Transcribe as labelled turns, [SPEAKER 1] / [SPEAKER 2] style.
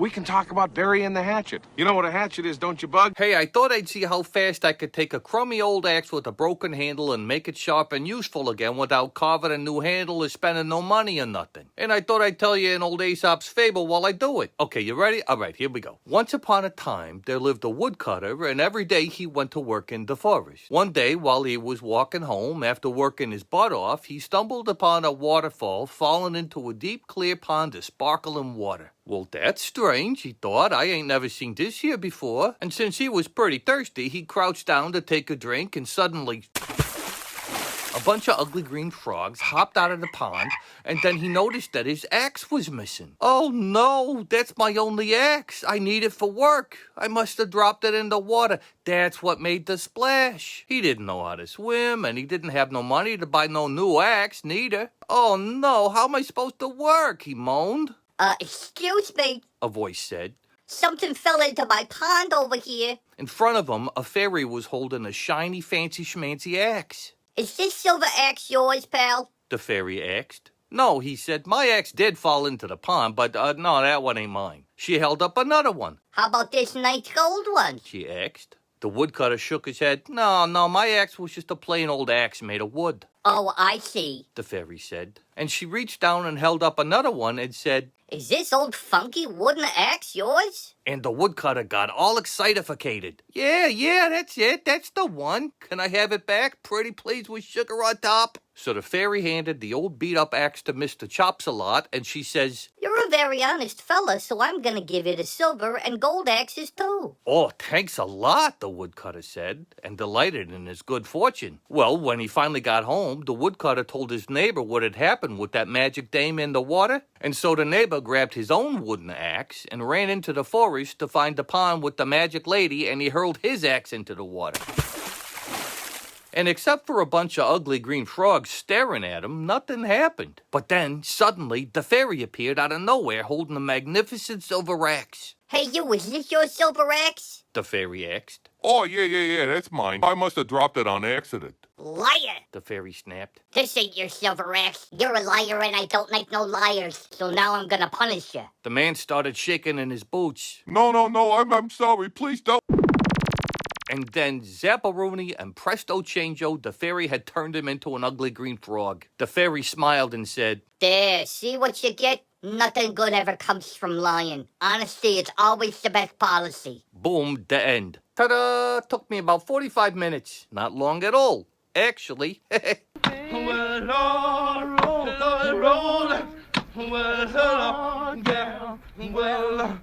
[SPEAKER 1] We can talk about burying the hatchet. You know what a hatchet is, don't you, Bug?
[SPEAKER 2] Hey, I thought I'd see how fast I could take a crummy old axe with a broken handle and make it sharp and useful again without carving a new handle or spending no money or nothing. And I thought I'd tell you an old Aesop's fable while I do it. Okay, you ready? All right, here we go. Once upon a time, there lived a woodcutter, and every day he went to work in the forest. One day, while he was walking home after working his butt off, he stumbled upon a waterfall falling into a deep, clear pond of sparkling water. Well, that's strange, he thought. I ain't never seen this here before. And since he was pretty thirsty, he crouched down to take a drink, and suddenly a bunch of ugly green frogs hopped out of the pond, and then he noticed that his axe was missing. Oh no, that's my only axe. I need it for work. I must have dropped it in the water. That's what made the splash. He didn't know how to swim, and he didn't have no money to buy no new axe, neither. Oh no, how am I supposed to work? He moaned.
[SPEAKER 3] Excuse me,
[SPEAKER 2] A voice said.
[SPEAKER 3] something fell into my pond over here.
[SPEAKER 2] In front of him, a fairy was holding a shiny, fancy schmancy axe.
[SPEAKER 3] Is this silver axe yours, pal?
[SPEAKER 2] The fairy asked. No, he said, my axe did fall into the pond, but no, that one ain't mine. She held up another one.
[SPEAKER 3] How about this nice gold one?
[SPEAKER 2] She asked. The woodcutter shook his head. No, my axe was just a plain old axe made of wood.
[SPEAKER 3] Oh, I see.
[SPEAKER 2] The fairy said. And she reached down and held up another one and said,
[SPEAKER 3] Is this old funky wooden axe yours?
[SPEAKER 2] and the woodcutter got all excitificated. Yeah, that's it. That's the one. Can I have it back? Pretty please with sugar on top. So the fairy handed the old beat-up axe to Mr. Chops-a-Lot, and she says,
[SPEAKER 3] You're a very honest fella, so I'm gonna give you the silver and gold axes too.
[SPEAKER 2] Oh, thanks a lot, the woodcutter said, and delighted in his good fortune. Well, when he finally got home, the woodcutter told his neighbor what had happened with that magic dame in the water, and so the neighbor grabbed his own wooden axe and ran into the forest to find the pond with the magic lady, and he hurled his axe into the water. And except for a bunch of ugly green frogs staring at him, nothing happened. But then, suddenly, the fairy appeared out of nowhere holding a magnificent silver axe.
[SPEAKER 3] Hey, you, is this your silver axe?
[SPEAKER 2] The fairy asked.
[SPEAKER 4] Oh, yeah, that's mine. I must have dropped it on accident.
[SPEAKER 3] Liar!
[SPEAKER 2] The fairy snapped.
[SPEAKER 3] This ain't your silver axe. You're a liar and I don't like no liars. So now I'm gonna punish you.
[SPEAKER 2] The man started shaking in his boots.
[SPEAKER 4] No, I'm sorry. Please don't.
[SPEAKER 2] And then, zapparoonie and presto changeo, the fairy had turned him into an ugly green frog. The fairy smiled and said,
[SPEAKER 3] There, see what you get? Nothing good ever comes from lying. Honesty is always the best policy.
[SPEAKER 2] boom, the end. Ta-da! Took me about 45 minutes. Not long at all, actually.
[SPEAKER 5] Well, all roll, well, so long, yeah. Well,